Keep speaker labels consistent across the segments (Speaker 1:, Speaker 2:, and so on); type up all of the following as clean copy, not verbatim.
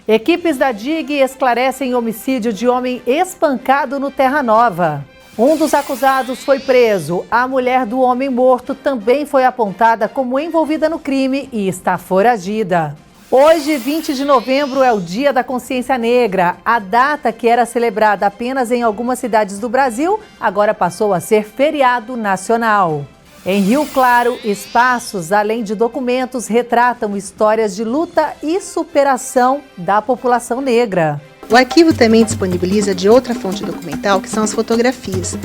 Speaker 1: Equipes da DIG esclarecem homicídio de homem espancado no Terra Nova. Um dos acusados foi preso. A mulher do homem morto também foi apontada como envolvida no crime e está foragida. Hoje, 20 de novembro, é o Dia da Consciência Negra. A data, que era celebrada apenas em algumas cidades do Brasil, agora passou a ser feriado nacional. Em Rio Claro, espaços, além de documentos, retratam histórias de luta e superação da população negra.
Speaker 2: O arquivo também disponibiliza de outra fonte documental, que são as fotografias.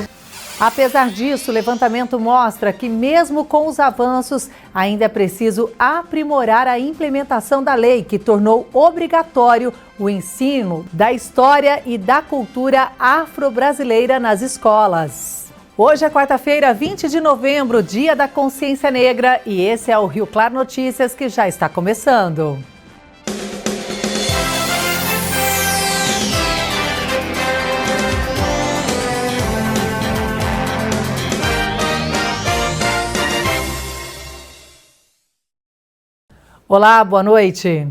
Speaker 1: Apesar disso, o levantamento mostra que, mesmo com os avanços, ainda é preciso aprimorar a implementação da lei, que tornou obrigatório o ensino da história e da cultura afro-brasileira nas escolas. Hoje é quarta-feira, 20 de novembro, Dia da Consciência Negra, e esse é o Rio Claro Notícias, que já está começando. Olá, boa noite.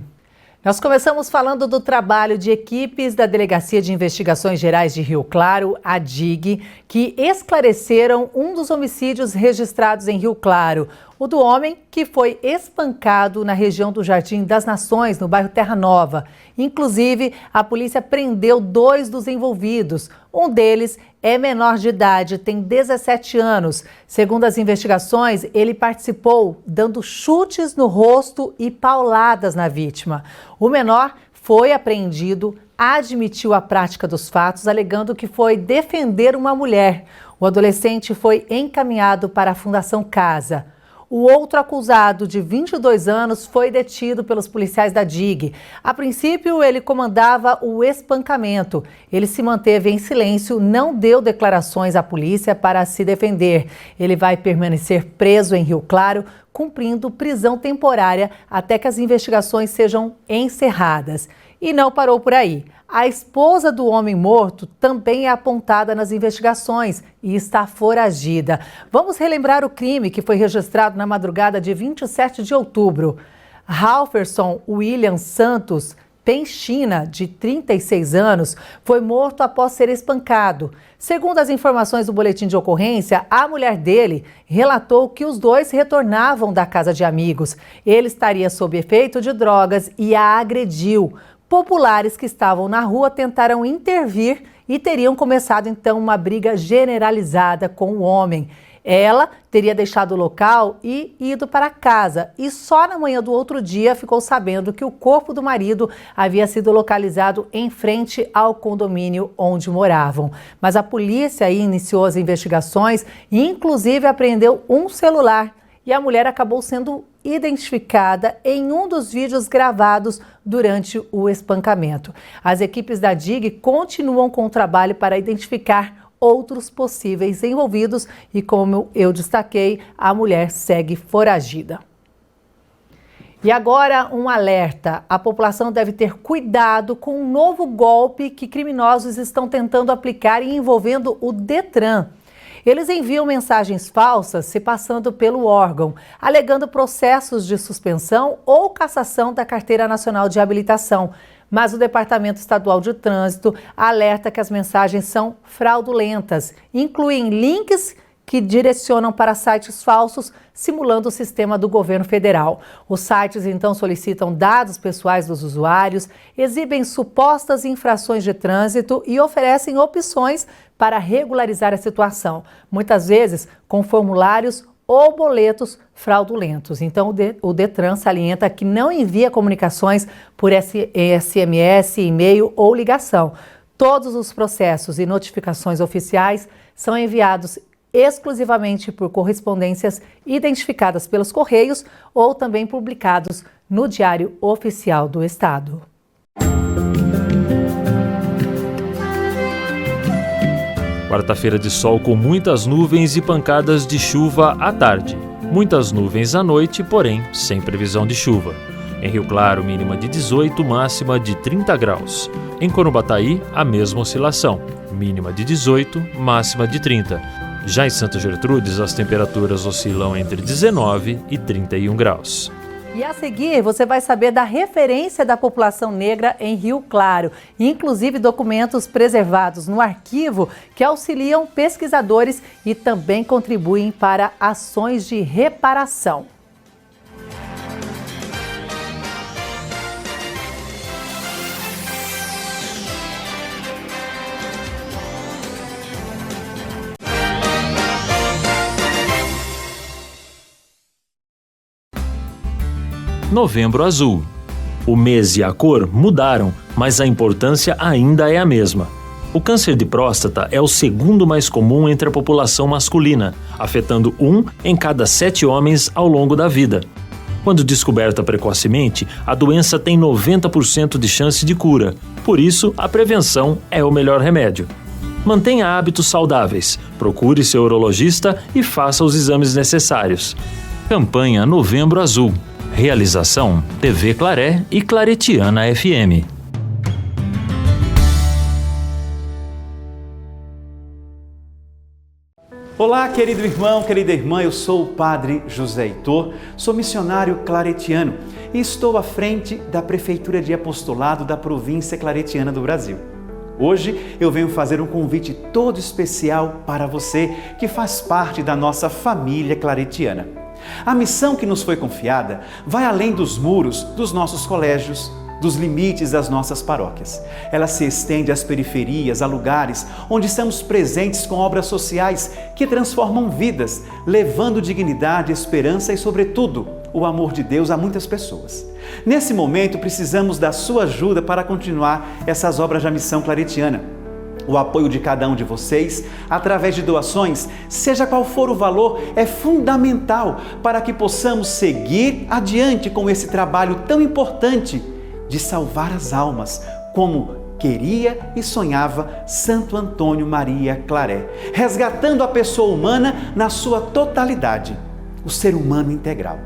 Speaker 1: Nós começamos falando do trabalho de equipes da Delegacia de Investigações Gerais de Rio Claro, a DIG, que esclareceram um dos homicídios registrados em Rio Claro, o do homem que foi espancado na região do Jardim das Nações, no bairro Terra Nova. Inclusive, a polícia prendeu 2 dos envolvidos. Um deles é menor de idade, tem 17 anos. Segundo as investigações, ele participou dando chutes no rosto e pauladas na vítima. O menor foi apreendido, admitiu a prática dos fatos, alegando que foi defender uma mulher. O adolescente foi encaminhado para a Fundação Casa. O outro acusado, de 22 anos, foi detido pelos policiais da DIG. A princípio, ele comandava o espancamento. Ele se manteve em silêncio, não deu declarações à polícia para se defender. Ele vai permanecer preso em Rio Claro, cumprindo prisão temporária até que as investigações sejam encerradas. E não parou por aí. A esposa do homem morto também é apontada nas investigações e está foragida. Vamos relembrar o crime que foi registrado na madrugada de 27 de outubro. Ralferson William Santos Penchina, de 36 anos, foi morto após ser espancado. Segundo as informações do boletim de ocorrência, a mulher dele relatou que os dois retornavam da casa de amigos. Ele estaria sob efeito de drogas e a agrediu. Populares que estavam na rua tentaram intervir e teriam começado então uma briga generalizada com o homem. Ela teria deixado o local e ido para casa, e só na manhã do outro dia ficou sabendo que o corpo do marido havia sido localizado em frente ao condomínio onde moravam. Mas a polícia aí iniciou as investigações e inclusive apreendeu um celular. E a mulher acabou sendo identificada em um dos vídeos gravados durante o espancamento. As equipes da DIG continuam com o trabalho para identificar outros possíveis envolvidos e, como eu destaquei, a mulher segue foragida. E agora um alerta: a população deve ter cuidado com um novo golpe que criminosos estão tentando aplicar e envolvendo o Detran. Eles enviam mensagens falsas se passando pelo órgão, alegando processos de suspensão ou cassação da Carteira Nacional de Habilitação. Mas o Departamento Estadual de Trânsito alerta que as mensagens são fraudulentas, incluem links que direcionam para sites falsos, simulando o sistema do governo federal. Os sites, então, solicitam dados pessoais dos usuários, exibem supostas infrações de trânsito e oferecem opções para regularizar a situação, muitas vezes com formulários ou boletos fraudulentos. Então, o Detran salienta que não envia comunicações por SMS, e-mail ou ligação. Todos os processos e notificações oficiais são enviados exclusivamente por correspondências identificadas pelos Correios ou também publicados no Diário Oficial do Estado.
Speaker 3: Quarta-feira de sol com muitas nuvens e pancadas de chuva à tarde. Muitas nuvens à noite, porém sem previsão de chuva. Em Rio Claro, mínima de 18, máxima de 30 graus. Em Corubataí, a mesma oscilação, mínima de 18, máxima de 30. Já em Santa Gertrudes, as temperaturas oscilam entre 19 e 31 graus.
Speaker 1: E a seguir, você vai saber da referência da população negra em Rio Claro, inclusive documentos preservados no arquivo que auxiliam pesquisadores e também contribuem para ações de reparação.
Speaker 3: Novembro Azul. O mês e a cor mudaram, mas a importância ainda é a mesma. O câncer de próstata é o segundo mais comum entre a população masculina, afetando 1 em cada 7 homens ao longo da vida. Quando descoberta precocemente, a doença tem 90% de chance de cura, por isso a prevenção é o melhor remédio. Mantenha hábitos saudáveis, procure seu urologista e faça os exames necessários. Campanha Novembro Azul. Realização TV Claré e Claretiana FM.
Speaker 4: Olá, querido irmão, querida irmã, eu sou o Padre José Heitor, sou missionário claretiano e estou à frente da Prefeitura de Apostolado da província claretiana do Brasil. Hoje eu venho fazer um convite todo especial para você que faz parte da nossa família claretiana. A missão que nos foi confiada vai além dos muros dos nossos colégios, dos limites das nossas paróquias. Ela se estende às periferias, a lugares onde estamos presentes com obras sociais que transformam vidas, levando dignidade, esperança e, sobretudo, o amor de Deus a muitas pessoas. Nesse momento, precisamos da sua ajuda para continuar essas obras da missão claretiana. O apoio de cada um de vocês, através de doações, seja qual for o valor, é fundamental para que possamos seguir adiante com esse trabalho tão importante de salvar as almas, como queria e sonhava Santo Antônio Maria Claret, resgatando a pessoa humana na sua totalidade, o ser humano integral.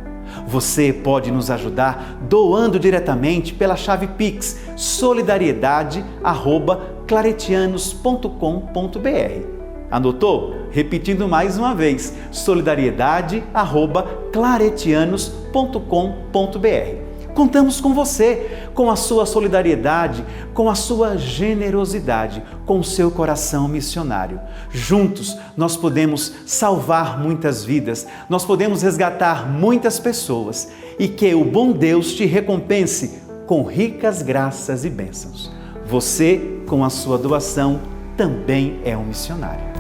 Speaker 4: Você pode nos ajudar doando diretamente pela chave Pix solidariedade@claretianos.com.br. Anotou? Repetindo mais uma vez, solidariedade@claretianos.com.br. Contamos com você, com a sua solidariedade, com a sua generosidade, com o seu coração missionário. Juntos nós podemos salvar muitas vidas, nós podemos resgatar muitas pessoas e que o bom Deus te recompense com ricas graças e bênçãos. Você, com a sua doação, também é um missionário.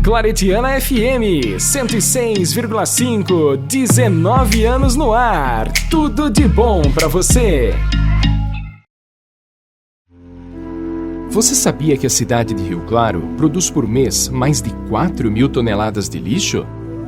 Speaker 5: Claretiana FM 106,5, 19 anos no ar. Tudo de bom para você. Você sabia que a cidade de Rio Claro produz por mês mais de 4.000 toneladas de lixo?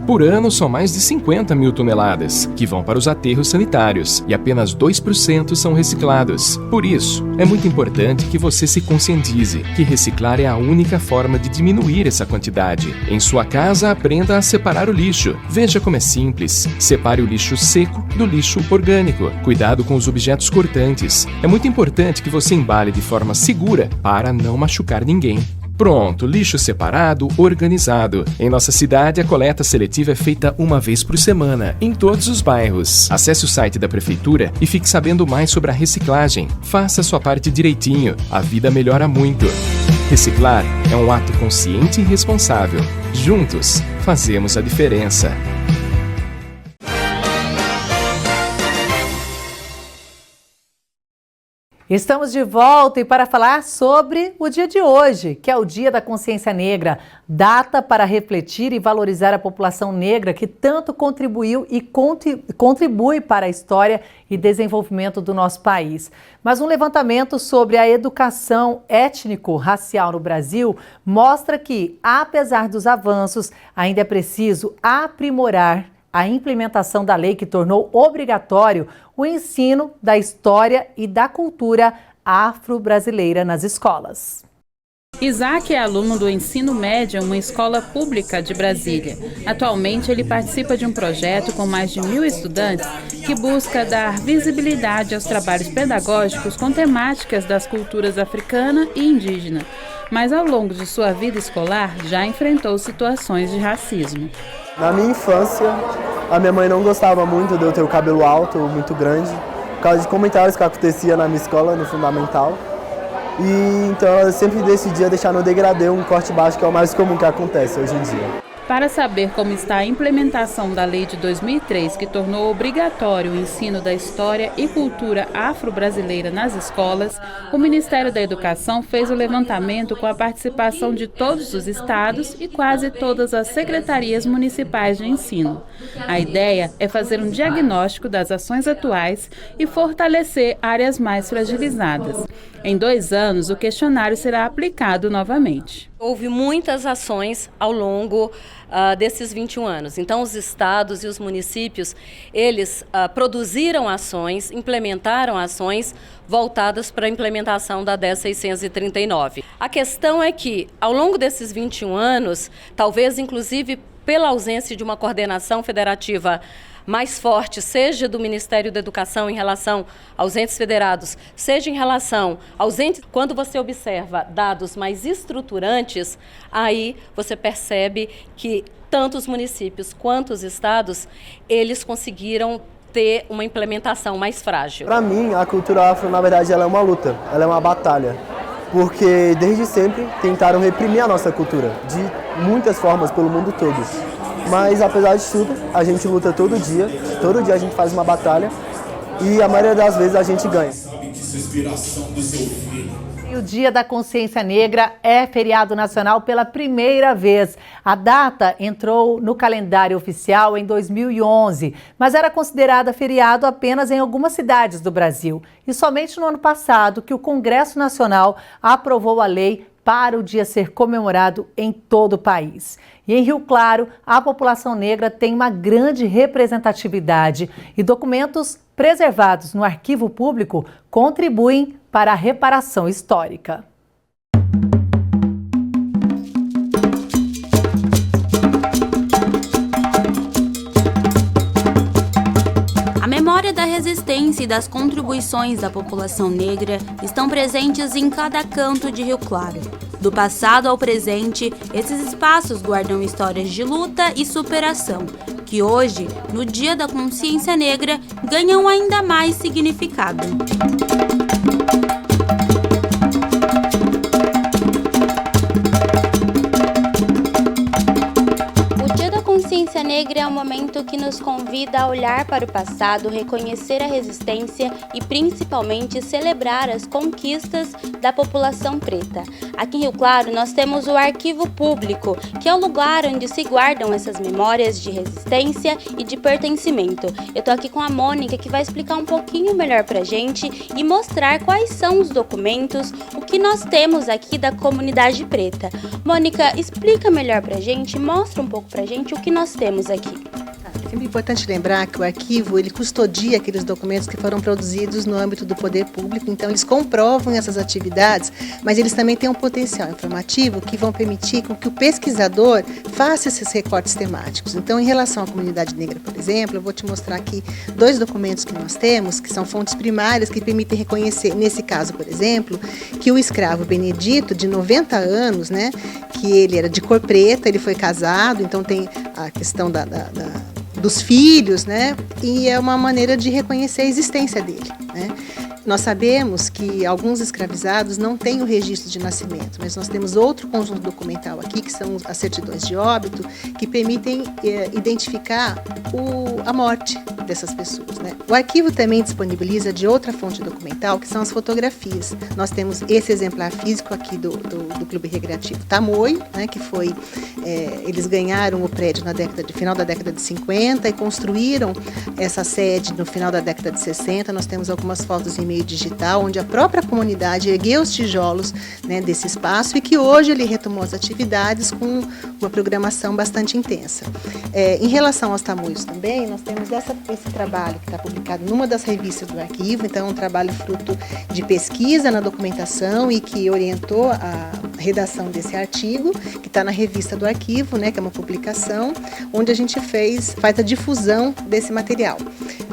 Speaker 5: Por ano, são mais de 50 mil toneladas, que vão para os aterros sanitários, e apenas 2% são reciclados. Por isso, é muito importante que você se conscientize que reciclar é a única forma de diminuir essa quantidade. Em sua casa, aprenda a separar o lixo. Veja como é simples. Separe o lixo seco do lixo orgânico. Cuidado com os objetos cortantes. É muito importante que você embale de forma segura para não machucar ninguém. Pronto, lixo separado, organizado. Em nossa cidade, a coleta seletiva é feita uma vez por semana, em todos os bairros. Acesse o site da Prefeitura e fique sabendo mais sobre a reciclagem. Faça a sua parte direitinho, a vida melhora muito. Reciclar é um ato consciente e responsável. Juntos, fazemos a diferença.
Speaker 1: Estamos de volta e para falar sobre o dia de hoje, que é o Dia da Consciência Negra, data para refletir e valorizar a população negra que tanto contribuiu e contribui para a história e desenvolvimento do nosso país. Mas um levantamento sobre a educação étnico-racial no Brasil mostra que, apesar dos avanços, ainda é preciso aprimorar a implementação da lei que tornou obrigatório o ensino da história e da cultura afro-brasileira nas escolas.
Speaker 6: Isaac é aluno do ensino médio em uma escola pública de Brasília. Atualmente, ele participa de um projeto com mais de 1.000 estudantes que busca dar visibilidade aos trabalhos pedagógicos com temáticas das culturas africana e indígena. Mas ao longo de sua vida escolar, já enfrentou situações de racismo.
Speaker 7: Na minha infância, a minha mãe não gostava muito de eu ter o cabelo alto, muito grande, por causa de comentários que acontecia na minha escola, no fundamental. E então eu sempre decidia deixar no degradê um corte baixo, que é o mais comum que acontece hoje em dia.
Speaker 6: Para saber como está a implementação da Lei de 2003, que tornou obrigatório o ensino da história e cultura afro-brasileira nas escolas, o Ministério da Educação fez o levantamento com a participação de todos os estados e quase todas as secretarias municipais de ensino. A ideia é fazer um diagnóstico das ações atuais e fortalecer áreas mais fragilizadas. Em 2 anos, o questionário será aplicado novamente.
Speaker 8: Houve muitas ações ao longo desses 21 anos. Então, os estados e os municípios, eles produziram ações, implementaram ações voltadas para a implementação da 10.639. A questão é que, ao longo desses 21 anos, talvez, inclusive, pela ausência de uma coordenação federativa mais forte, seja do Ministério da Educação em relação aos entes federados, seja em relação aos entes... Quando você observa dados mais estruturantes, aí você percebe que tanto os municípios quanto os estados, eles conseguiram ter uma implementação mais frágil.
Speaker 7: Para mim, a cultura afro, na verdade, ela é uma luta, ela é uma batalha. Porque desde sempre tentaram reprimir a nossa cultura, de muitas formas pelo mundo todo. Mas, apesar de tudo, a gente luta todo dia a gente faz uma batalha e a maioria das vezes a gente ganha.
Speaker 1: E o Dia da Consciência Negra é feriado nacional pela primeira vez. A data entrou no calendário oficial em 2011, mas era considerada feriado apenas em algumas cidades do Brasil. E somente no ano passado que o Congresso Nacional aprovou a lei para o dia ser comemorado em todo o país. E em Rio Claro, a população negra tem uma grande representatividade e documentos preservados no arquivo público contribuem para a reparação histórica.
Speaker 9: A memória da resistência e das contribuições da população negra estão presentes em cada canto de Rio Claro. Do passado ao presente, esses espaços guardam histórias de luta e superação, que hoje, no Dia da Consciência Negra, ganham ainda mais significado. Consciência Negra é um momento que nos convida a olhar para o passado, reconhecer a resistência e principalmente celebrar as conquistas da população preta. Aqui em Rio Claro nós temos o Arquivo Público, que é o lugar onde se guardam essas memórias de resistência e de pertencimento. Eu tô aqui com a Mônica, que vai explicar um pouquinho melhor pra gente e mostrar quais são os documentos, o que nós temos aqui da comunidade preta. Mônica, explica melhor pra gente, mostra um pouco pra gente o que nós temos aqui.
Speaker 2: É sempre importante lembrar que o arquivo, ele custodia aqueles documentos que foram produzidos no âmbito do poder público, então eles comprovam essas atividades, mas eles também têm um potencial informativo que vão permitir que o pesquisador faça esses recortes temáticos. Então, em relação à comunidade negra, por exemplo, eu vou te mostrar aqui 2 documentos que nós temos, que são fontes primárias que permitem reconhecer, nesse caso, por exemplo, que o escravo Benedito, de 90 anos, né, que ele era de cor preta, ele foi casado, então tem a questão dos filhos, né? E é uma maneira de reconhecer a existência dele, né? Nós sabemos que alguns escravizados não têm o registro de nascimento, mas nós temos outro conjunto documental aqui, que são as certidões de óbito, que permitem identificar a morte dessas pessoas, né? O arquivo também disponibiliza de outra fonte documental, que são as fotografias. Nós temos esse exemplar físico aqui do Clube Recreativo Tamoio, né, que foi, eles ganharam o prédio final da década de 50 e construíram essa sede no final da década de 60. Nós temos algumas fotos em meio digital, onde a própria comunidade ergueu os tijolos, né, desse espaço e que hoje ele retomou as atividades com uma programação bastante intensa. Em relação aos tamoios também, também, nós temos esse trabalho que está publicado numa das revistas do arquivo, então é um trabalho fruto de pesquisa na documentação e que orientou a redação desse artigo, que está na revista do arquivo, né, que é uma publicação, onde a gente faz a difusão desse material.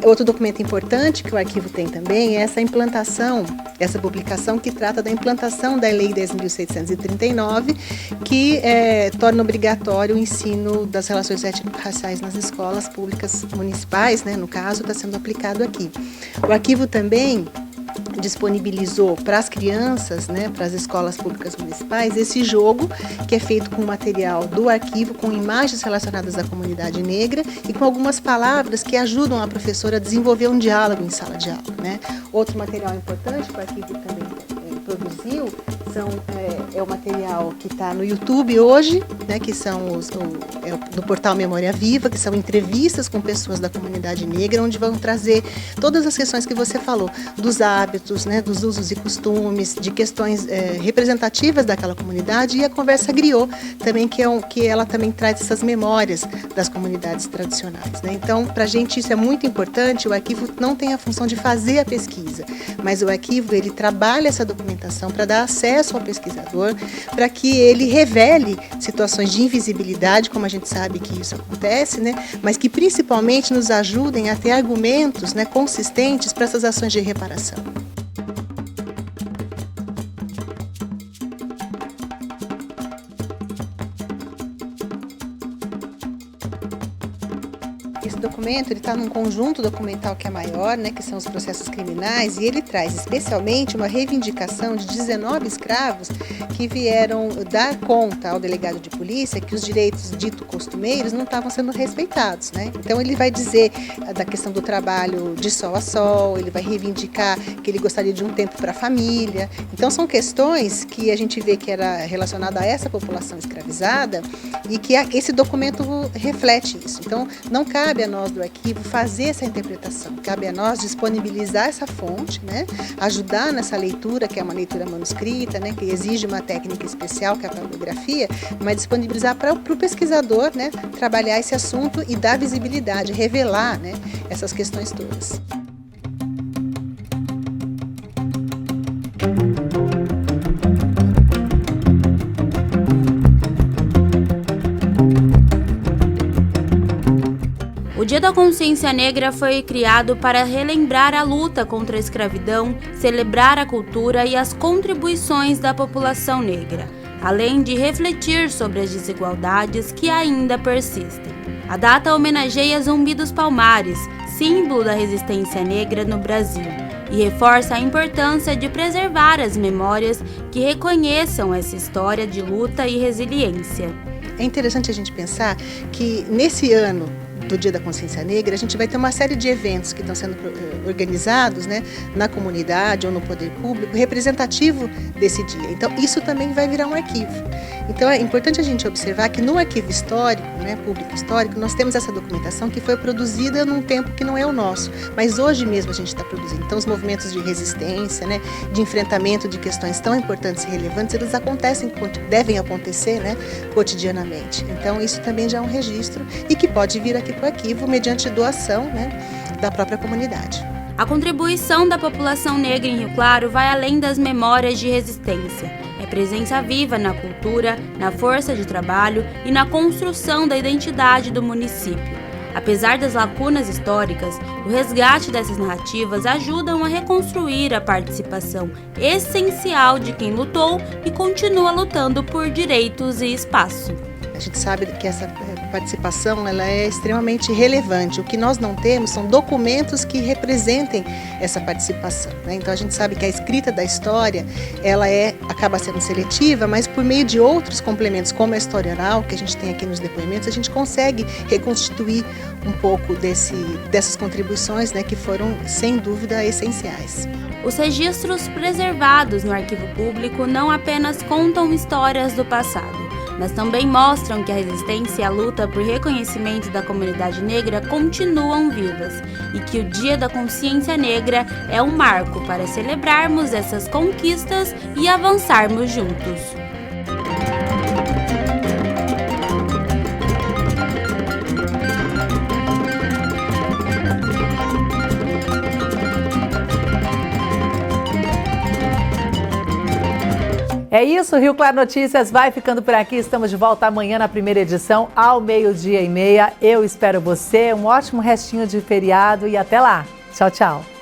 Speaker 2: Outro documento importante que o arquivo tem também é essa implantação, essa publicação que trata da implantação da Lei 10.639, que torna obrigatório o ensino das relações étnico-raciais nas escolas públicas municipais, né, no caso, está sendo aplicado aqui. O arquivo também disponibilizou para as crianças, né, para as escolas públicas municipais, esse jogo que é feito com material do arquivo, com imagens relacionadas à comunidade negra e com algumas palavras que ajudam a professora a desenvolver um diálogo em sala de aula, né? Outro material importante que o arquivo também produziu é o material que está no YouTube hoje, né, que são do portal Memória Viva, que são entrevistas com pessoas da comunidade negra, onde vão trazer todas as questões que você falou, dos hábitos, né, dos usos e costumes, de questões representativas daquela comunidade, e a conversa griot também, que ela também traz essas memórias das comunidades tradicionais, né? Então, para a gente isso é muito importante. O arquivo não tem a função de fazer a pesquisa, mas o arquivo ele trabalha essa documentação para dar acesso ao pesquisador, para que ele revele situações de invisibilidade, como a gente sabe que isso acontece, né? Mas que principalmente nos ajudem a ter argumentos, né, consistentes para essas ações de reparação. Esse documento está num conjunto documental que é maior, né, que são os processos criminais, e ele traz especialmente uma reivindicação de 19 escravos que vieram dar conta ao delegado de polícia que os direitos dito costumeiros não estavam sendo respeitados, né? Então ele vai dizer da questão do trabalho de sol a sol, ele vai reivindicar que ele gostaria de um tempo para a família. Então são questões que a gente vê que era relacionada a essa população escravizada e que esse documento reflete isso. Então não cabe a nós do arquivo fazer essa interpretação, cabe a nós disponibilizar essa fonte, né? Ajudar nessa leitura, que é uma leitura manuscrita, né? Que exige uma técnica especial, que é a paleografia, mas disponibilizar para o pesquisador, né? Trabalhar esse assunto e dar visibilidade, revelar, né? Essas questões todas.
Speaker 9: O Dia da Consciência Negra foi criado para relembrar a luta contra a escravidão, celebrar a cultura e as contribuições da população negra, além de refletir sobre as desigualdades que ainda persistem. A data homenageia Zumbi dos Palmares, símbolo da resistência negra no Brasil, e reforça a importância de preservar as memórias que reconheçam essa história de luta e resiliência.
Speaker 2: É interessante a gente pensar que nesse ano do Dia da Consciência Negra, a gente vai ter uma série de eventos que estão sendo organizados, né, na comunidade ou no poder público, representativo desse dia. Então, isso também vai virar um arquivo. Então, é importante a gente observar que no arquivo histórico, né, público histórico, nós temos essa documentação que foi produzida num tempo que não é o nosso, mas hoje mesmo a gente está produzindo. Então, os movimentos de resistência, né, de enfrentamento de questões tão importantes e relevantes, eles acontecem, devem acontecer, né, cotidianamente. Então, isso também já é um registro e que pode vir aqui para o arquivo mediante doação, né, da própria comunidade.
Speaker 9: A contribuição da população negra em Rio Claro vai além das memórias de resistência. É presença viva na cultura, na força de trabalho e na construção da identidade do município. Apesar das lacunas históricas, o resgate dessas narrativas ajudam a reconstruir a participação essencial de quem lutou e continua lutando por direitos e espaço.
Speaker 2: A gente sabe que essa participação ela é extremamente relevante. O que nós não temos são documentos que representem essa participação, né? Então a gente sabe que a escrita da história ela acaba sendo seletiva, mas por meio de outros complementos, como a história oral, que a gente tem aqui nos depoimentos, a gente consegue reconstituir um pouco dessas contribuições, né, que foram, sem dúvida, essenciais.
Speaker 9: Os registros preservados no arquivo público não apenas contam histórias do passado, mas também mostram que a resistência e a luta por reconhecimento da comunidade negra continuam vivas e que o Dia da Consciência Negra é um marco para celebrarmos essas conquistas e avançarmos juntos.
Speaker 1: É isso, Rio Claro Notícias vai ficando por aqui. Estamos de volta amanhã na primeira edição, ao 12:30. Eu espero você. Um ótimo restinho de feriado e até lá. Tchau, tchau.